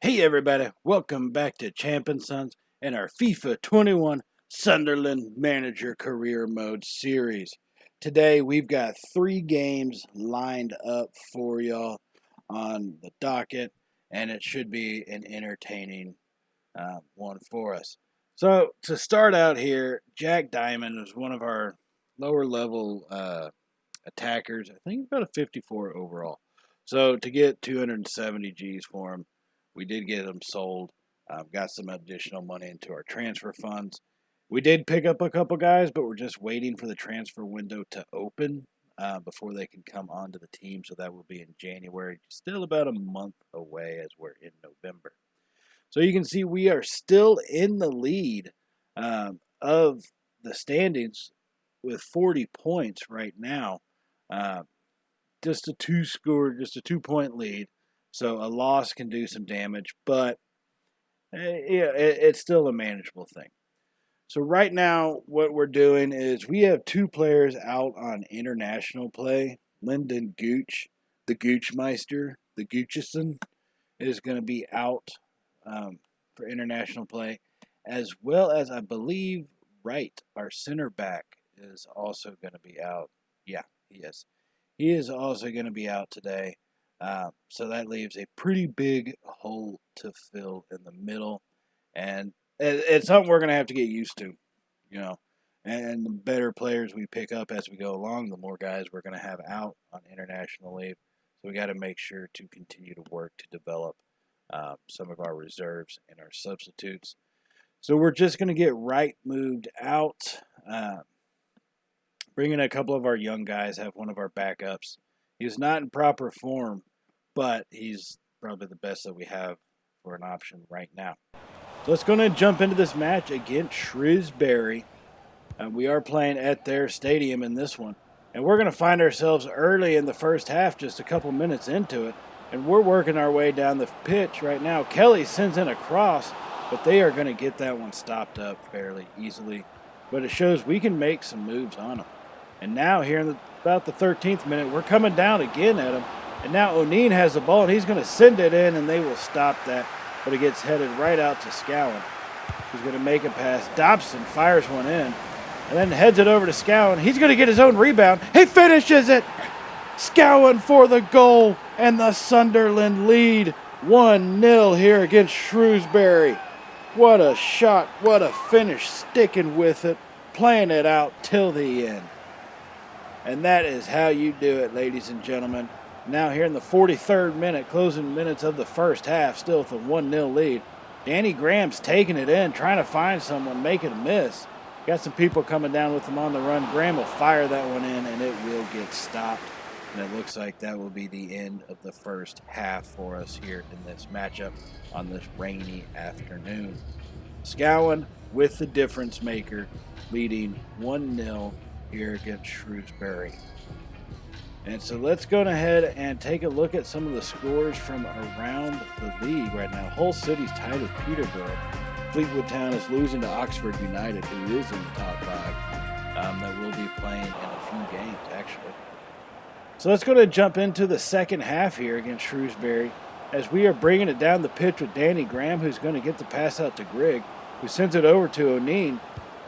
Hey everybody, welcome back to Champ & Sons and our FIFA 21 Sunderland Manager Career Mode series. Today we've got 3 games lined up for y'all on the docket, and it should be an entertaining one for us. So to start out here, Jack Diamond is one of our lower level attackers. I think about a 54 overall. So to get 270 G's for him, we did get them sold. Got some additional money into our transfer funds. We did pick up a couple guys, but we're just waiting for the transfer window to open before they can come onto the team. So that will be in January. Still about a month away as we're in November. So you can see we are still in the lead of the standings with 40 points right now. Just a 2-point lead. So a loss can do some damage, but it's still a manageable thing. So right now, what we're doing is we have 2 players out on international play. Lyndon Gooch, the Goochmeister, the Goochison, is going to be out for international play, as well as I believe Wright, our center back, is also going to be out. Yeah, he is. He is also going to be out today. So that leaves a pretty big hole to fill in the middle. And it's something we're going to have to get used to, you know. And the better players we pick up as we go along, the more guys we're going to have out on international leave. So we got to make sure to continue to work to develop some of our reserves and our substitutes. So we're just going to get Wright moved out. Bring in a couple of our young guys, have one of our backups. He's not in proper form, but he's probably the best that we have for an option right now. So let's go ahead and jump into this match against Shrewsbury. We are playing at their stadium in this one. And we're going to find ourselves early in the first half, just a couple minutes into it. And we're working our way down the pitch right now. Kelly sends in a cross, but they are going to get that one stopped up fairly easily. But it shows we can make some moves on them. And now here in about the 13th minute, we're coming down again at him. And now O'Neill has the ball, and he's going to send it in, and they will stop that. But it gets headed right out to Scowen. He's going to make a pass. Dobson fires one in, and then heads it over to Scowen. He's going to get his own rebound. He finishes it! Scowen for the goal, and the Sunderland lead 1-0 here against Shrewsbury. What a shot, what a finish, sticking with it, playing it out till the end. And that is how you do it, ladies and gentlemen. Now here in the 43rd minute, closing minutes of the first half, still with a 1-0 lead. Danny Graham's taking it in, trying to find someone, making a miss. Got some people coming down with him on the run. Graham will fire that one in, and it will get stopped. And it looks like that will be the end of the first half for us here in this matchup on this rainy afternoon. Scowen with the difference maker, leading 1-0 here against Shrewsbury. And so let's go ahead and take a look at some of the scores from around the league right now. Hull City's tied with Peterborough. Fleetwood Town is losing to Oxford United, who is in the top 5. That will be playing in a few games, actually. So let's go ahead and jump into the second half here against Shrewsbury, as we are bringing it down the pitch with Danny Graham, who's going to get the pass out to Grigg, who sends it over to O'Neill.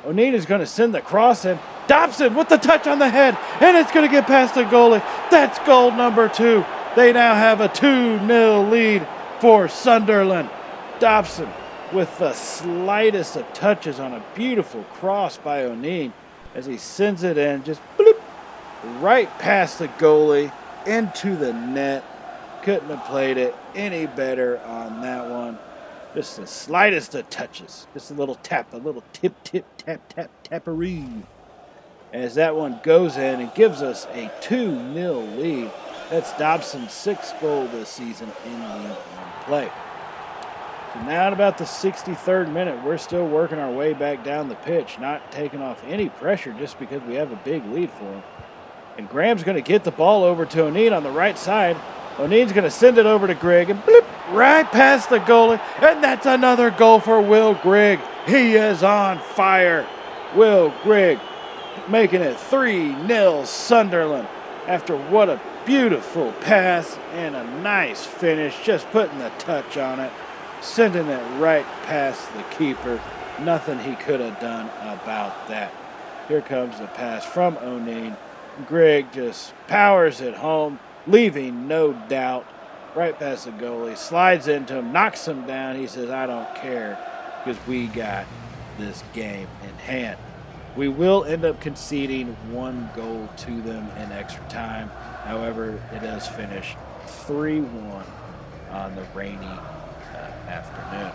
O'Neill is going to send the cross in. Dobson with the touch on the head, and it's going to get past the goalie. That's goal number 2. They now have a 2-0 lead for Sunderland. Dobson with the slightest of touches on a beautiful cross by O'Neill as he sends it in, just bloop, right past the goalie into the net. Couldn't have played it any better on that one. Just the slightest of touches. Just a little tap, a little tip, tap, tapperoo. As that one goes in and gives us a 2-0 lead. That's Dobson's 6th goal this season in League One play. So now at about the 63rd minute, we're still working our way back down the pitch, not taking off any pressure just because we have a big lead for him. And Graham's going to get the ball over to O'Neill on the right side. O'Neill's going to send it over to Grigg, and blip, right past the goalie. And that's another goal for Will Grigg. He is on fire. Will Grigg making it 3-0 Sunderland after what a beautiful pass and a nice finish, just putting the touch on it. sending it right past the keeper. Nothing he could have done about that. Here comes the pass from O'Neill. Greg just powers it home, leaving no doubt. Right past the goalie, slides into him, knocks him down. He says, I don't care, because we got this game in hand. We will end up conceding 1 goal to them in extra time. However, it does finish 3-1 on the rainy afternoon.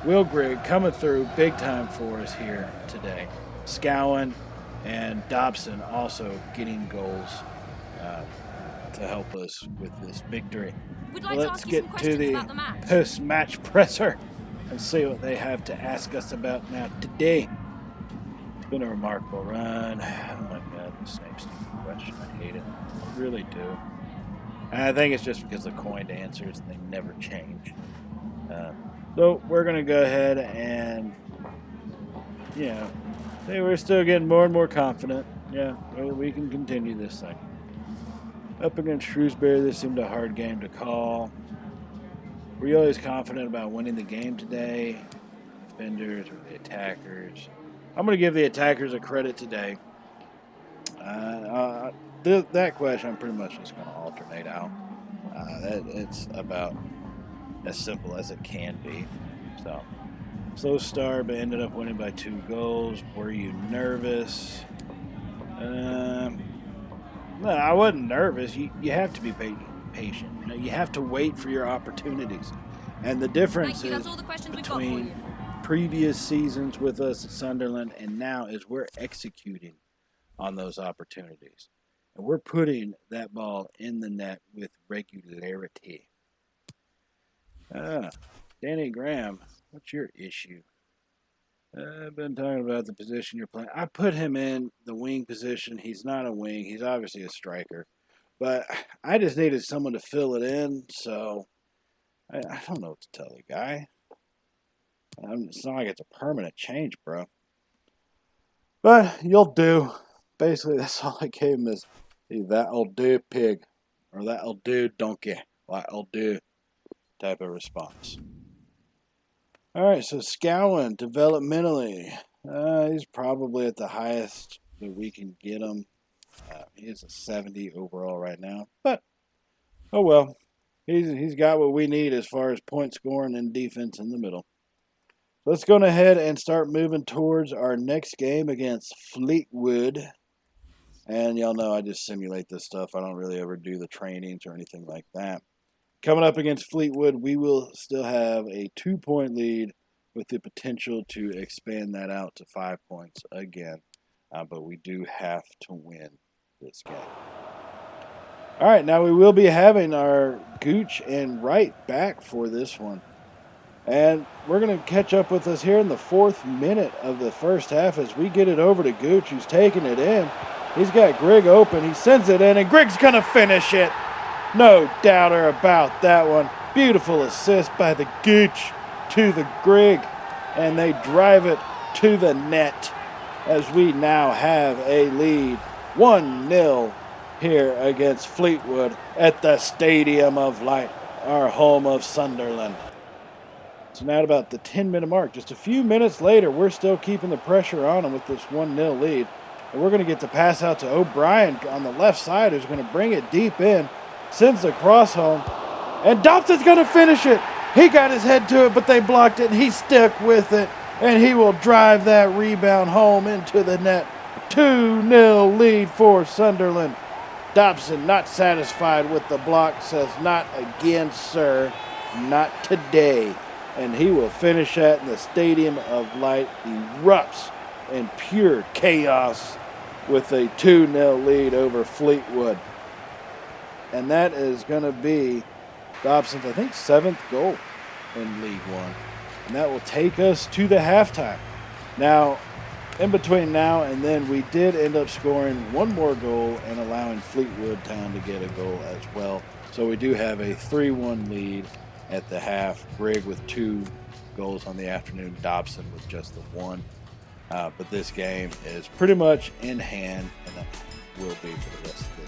Will Grigg coming through big time for us here today. Scowen and Dobson also getting goals to help us with this victory. Let's get to the post-match presser and see what they have to ask us about now today. It's been a remarkable run. Oh my God, the same stupid question. I hate it. I really do. And I think it's just because the coined answers, they never change. So we're going to go ahead and, we're still getting more and more confident. Yeah, we can continue this thing. Up against Shrewsbury, this seemed a hard game to call. Were you always confident about winning the game today? Defenders or the attackers? I'm going to give the attackers a credit today. That question I'm pretty much just going to alternate out. It's about as simple as it can be. So, slow start, but ended up winning by 2 goals. Were you nervous? No, I wasn't nervous. You have to be patient. You have to wait for your opportunities. And the difference is between previous seasons with us at Sunderland and now is we're executing on those opportunities. And we're putting that ball in the net with regularity. Danny Graham, what's your issue? I've been talking about the position you're playing. I put him in the wing position. He's not a wing. He's obviously a striker. But I just needed someone to fill it in, so I don't know what to tell the guy. It's not like it's a permanent change, bro. But you'll do. Basically, that's all I gave him is, that'll do, pig. Or that'll do, donkey. That'll do type of response. All right, so Scowen, developmentally, he's probably at the highest that we can get him. He is a 70 overall right now, but oh well. He's got what we need as far as point scoring and defense in the middle. Let's go ahead and start moving towards our next game against Fleetwood. And y'all know I just simulate this stuff. I don't really ever do the trainings or anything like that. Coming up against Fleetwood, we will still have a 2-point lead with the potential to expand that out to 5 points again. But we do have to win this game. All right, now we will be having our Gooch and Wright back for this one. And we're going to catch up with us here in the 4th minute of the first half as we get it over to Gooch, who's taking it in. He's got Grigg open. He sends it in, and Grigg's going to finish it. No doubter about that one. Beautiful assist by the Gooch to the Grigg, and they drive it to the net as we now have a lead 1-0 here against Fleetwood at the Stadium of Light, our home of Sunderland. So now at about the 10-minute mark, just a few minutes later, we're still keeping the pressure on them with this 1-0 lead. And we're going to get the pass out to O'Brien on the left side, who's going to bring it deep in. Sends the cross home, and Dobson's going to finish it. He got his head to it, but they blocked it, and he stuck with it, and he will drive that rebound home into the net. 2-0 lead for Sunderland. Dobson, not satisfied with the block, says, not again, sir, not today. And he will finish that, and the Stadium of Light erupts in pure chaos with a 2-0 lead over Fleetwood. And that is going to be Dobson's, I think, 7th goal in League One. And that will take us to the halftime. Now, in between now and then, we did end up scoring 1 more goal and allowing Fleetwood Town to get a goal as well. So we do have a 3-1 lead at the half. Grigg with 2 goals on the afternoon. Dobson with just the 1. But this game is pretty much in hand, and that will be for the rest of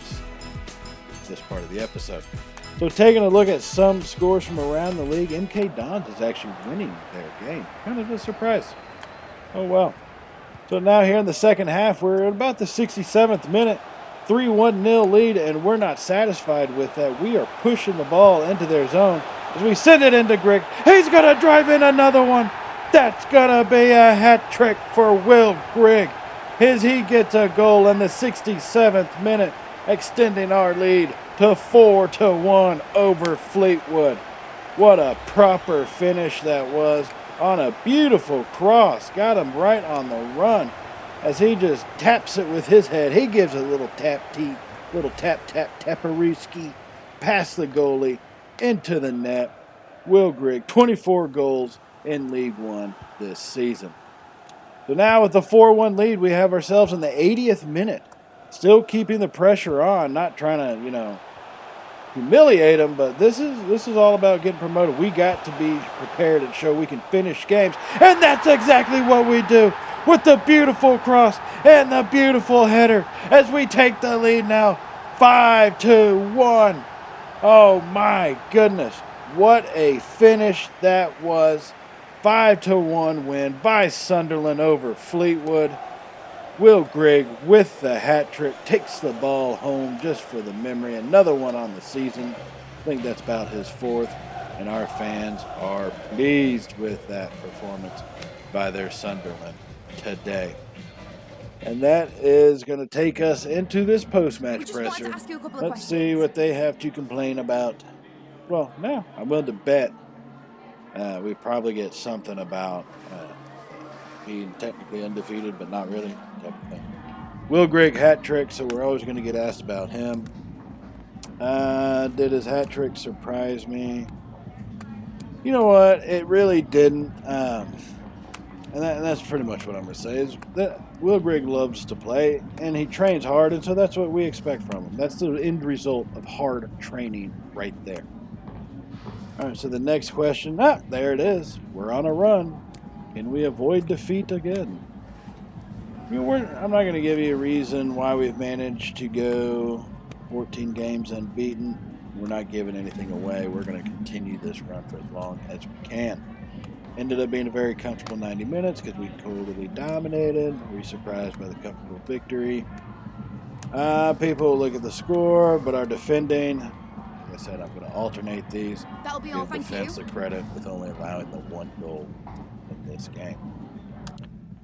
this part of the episode. So taking a look at some scores from around the league, MK Dons is actually winning their game. Kind of a surprise. Oh, well. So now here in the second half, we're at about the 67th minute. 3-1-0 lead, and we're not satisfied with that. We are pushing the ball into their zone as we send it into Grigg. He's going to drive in another one. That's going to be a hat trick for Will Grigg as he gets a goal in the 67th minute, extending our lead to 4-1 over Fleetwood. What a proper finish that was on a beautiful cross. Got him right on the run as he just taps it with his head. He gives a little taparooski past the goalie into the net. Will Grigg, 24 goals in League One this season. So now with the 4-1 lead, we have ourselves in the 80th minute. Still keeping the pressure on, not trying to, humiliate them, but this is all about getting promoted. We got to be prepared and show we can finish games, and that's exactly what we do with the beautiful cross and the beautiful header as we take the lead now 5-1. Oh my goodness, what a finish that was. 5-1 win by Sunderland over Fleetwood. Will Grigg with the hat trick takes the ball home just for the memory. Another one on the season. I think that's about his fourth, and our fans are pleased with that performance by their Sunderland today. And that is going to take us into this post-match presser. Let's see what they have to complain about. Well, now I'm willing to bet we probably get something about being technically undefeated, but not really. Type of thing. Will Grigg hat trick, so we're always going to get asked about him. Did his hat trick surprise me? You know what? It really didn't. And that's pretty much what I'm going to say. Is that Will Grigg loves to play, and he trains hard, and so that's what we expect from him. That's the end result of hard training right there. All right, so the next question. There it is. We're on a run. Can we avoid defeat again? I'm not going to give you a reason why we've managed to go 14 games unbeaten. We're not giving anything away. We're going to continue this run for as long as we can. Ended up being a very comfortable 90 minutes because we totally dominated. We were surprised by the comfortable victory. People look at the score, but our defending, like I said, I'm going to alternate these. That'll be all, give defense the credit with only allowing the one goal in this game.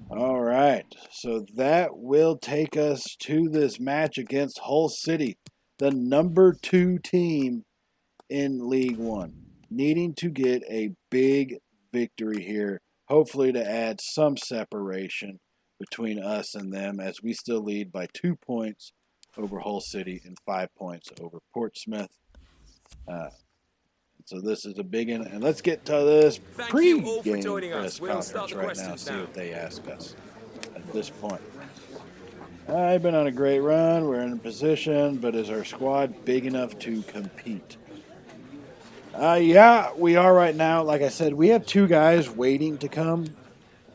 All right, so that will take us to this match against Hull City, the number 2 team in League One, needing to get a big victory here, hopefully to add some separation between us and them as we still lead by 2 points over Hull City and 5 points over Portsmouth. So this is a big one, and let's get to this pre-game press conference right now, see what they ask us at this point. I've been on a great run, we're in a position, but is our squad big enough to compete? Yeah, we are right now. Like I said, we have 2 guys waiting to come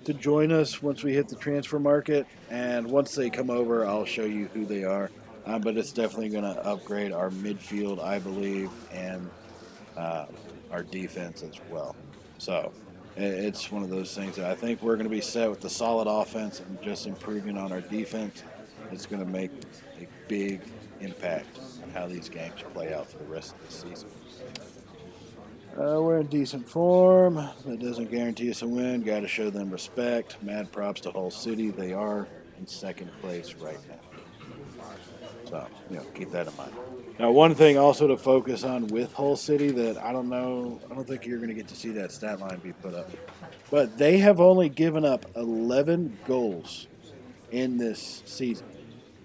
to join us once we hit the transfer market, and once they come over, I'll show you who they are. But it's definitely going to upgrade our midfield, I believe, and our defense as well. So it's one of those things that I think we're going to be set with the solid offense and just improving on our defense. It's going to make a big impact on how these games play out for the rest of the season. We're in decent form. That doesn't guarantee us a win. Got to show them respect. Mad props to Hull City. They are in second place right now. So, keep that in mind. Now, one thing also to focus on with Hull City that I don't think you're going to get to see that stat line be put up. But they have only given up 11 goals in this season.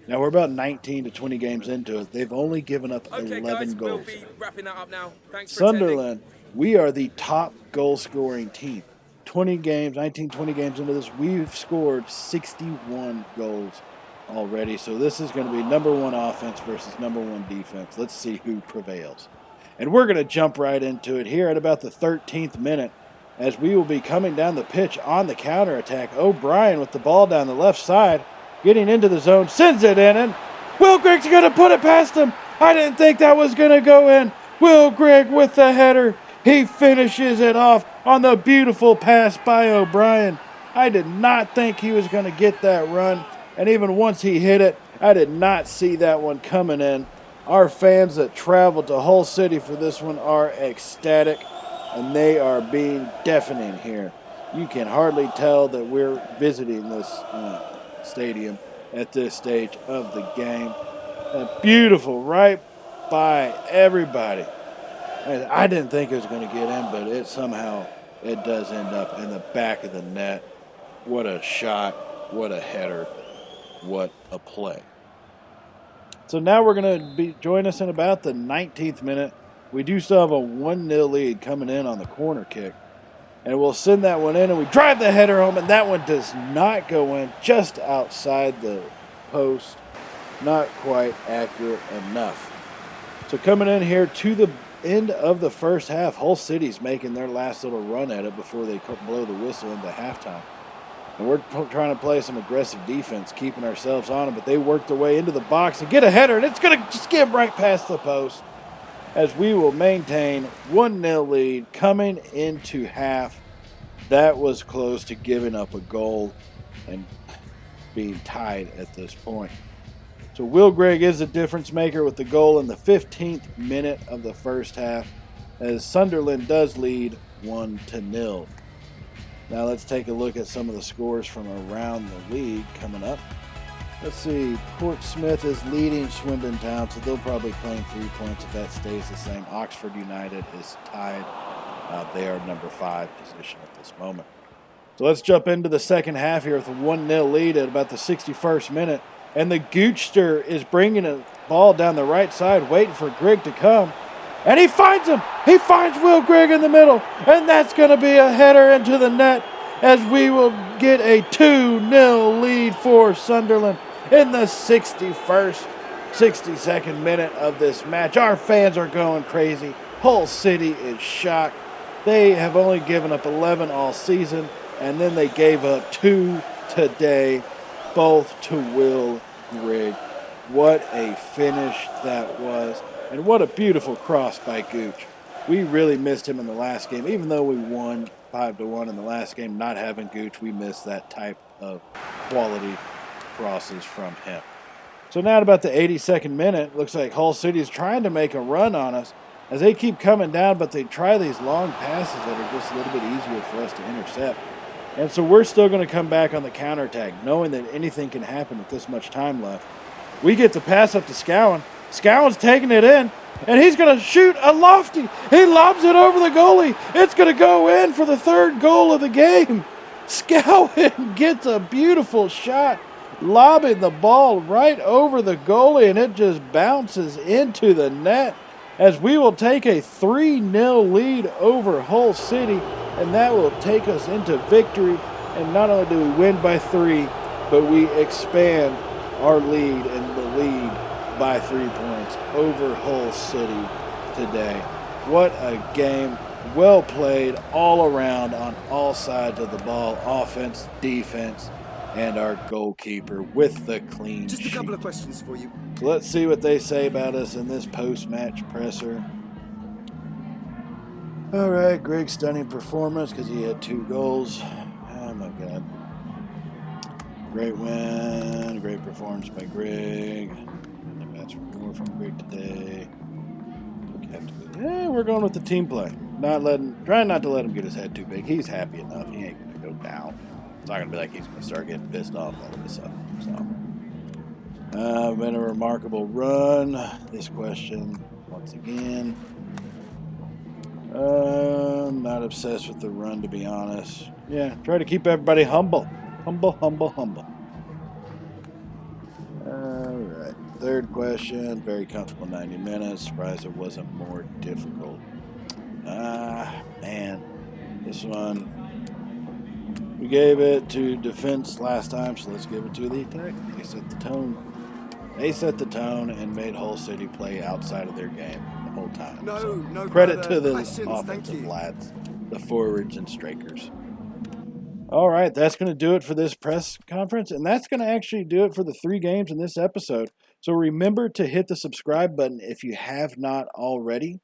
Now, we're about 19 to 20 games into it. They've only given up 11 goals. We'll be wrapping that up now. Thanks for Sunderland, we are the top goal-scoring team. 20 games into this, we've scored 61 goals already. So this is going to be number 1 offense versus number 1 defense. Let's see who prevails. And we're going to jump right into it here at about the 13th minute as we will be coming down the pitch on the counterattack. O'Brien with the ball down the left side, getting into the zone, sends it in, and Will Grigg's going to put it past him. I didn't think that was going to go in, Will Grigg with the header. He finishes it off on the beautiful pass by O'Brien. I did not think he was going to get that run. And even once he hit it, I did not see that one coming in. Our fans that traveled to Hull City for this one are ecstatic, and they are being deafening here. You can hardly tell that we're visiting this stadium at this stage of the game. Beautiful, right by everybody. I didn't think it was going to get in, but it does end up in the back of the net. What a shot, what a header, what a play. So now we're going to join us in about the 19th minute. We do still have a 1-0 lead coming in on the corner kick. And we'll send that one in, and we drive the header home, and that one does not go in, just outside the post. Not quite accurate enough. So coming in here to the end of the first half, Hull City's making their last little run at it before they blow the whistle into halftime. And we're trying to play some aggressive defense, keeping ourselves on them, but they work their way into the box and get a header, and it's going to skim right past the post as we will maintain 1-0 lead coming into half. That was close to giving up a goal and being tied at this point. So Will Grigg is the difference maker with the goal in the 15th minute of the first half, as Sunderland does lead 1-0. Now let's take a look at some of the scores from around the league coming up. Let's see, Portsmouth is leading Swindon Town, so they'll probably claim 3 points if that stays the same. Oxford United is tied. They are number 5 position at this moment. So let's jump into the second half here with a 1-0 lead at about the 61st minute. And the Goochster is bringing a ball down the right side, waiting for Grigg to come. And he finds him. He finds Will Grigg in the middle. And that's going to be a header into the net as we will get a 2-0 lead for Sunderland in the 62nd minute of this match. Our fans are going crazy. Hull City is shocked. They have only given up 11 all season, and then they gave up 2 today, both to Will Grigg. What a finish that was, and what a beautiful cross by Gooch. We really missed him in the last game. Even though we won 5-1 in the last game, not having Gooch, we missed that type of quality crosses from him. So now at about the 82nd minute, looks like Hull City is trying to make a run on us as they keep coming down, but they try these long passes that are just a little bit easier for us to intercept. And so we're still going to come back on the counterattack, knowing that anything can happen with this much time left. We get to pass up to Scowen. Scowen's taking it in, and he's going to shoot a lofty. He lobs it over the goalie. It's going to go in for the third goal of the game. Scowen gets a beautiful shot, lobbing the ball right over the goalie, and it just bounces into the net as we will take a 3-0 lead over Hull City, and that will take us into victory. And not only do we win by 3, but we expand our lead in the league by 3 points over Hull City today. What a game. Well played all around on all sides of the ball, offense, defense, and our goalkeeper with the clean sheet. Just a couple of questions for you. So let's see what they say about us in this post-match presser. All right, Grigg's stunning performance because he had 2 goals. Oh, my God. Great win. Great performance by Grigg. That's more from Grigg today. We're going with the team play. Trying not to let him get his head too big. He's happy enough. He ain't going to go down. It's not going to be like he's going to start getting pissed off all of a sudden. So, been a remarkable run. This question, once again. Not obsessed with the run, to be honest. Yeah, try to keep everybody humble. Humble. All right. Third question. Very comfortable 90 minutes. Surprised it wasn't more difficult. Man. This one. We gave it to defense last time, so let's give it to the attack. They set the tone. They set the tone and made Hull City play outside of their game the whole time. No credit to the offensive lads, the forwards and strikers. All right, that's going to do it for this press conference, and that's going to actually do it for the 3 games in this episode. So remember to hit the subscribe button if you have not already.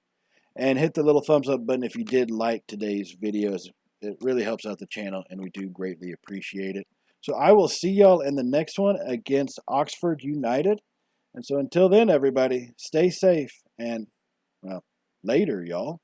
And hit the little thumbs up button if you did like today's videos. It really helps out the channel, and we do greatly appreciate it. So I will see y'all in the next one against Oxford United. And so until then, everybody, stay safe, and, well, later, y'all.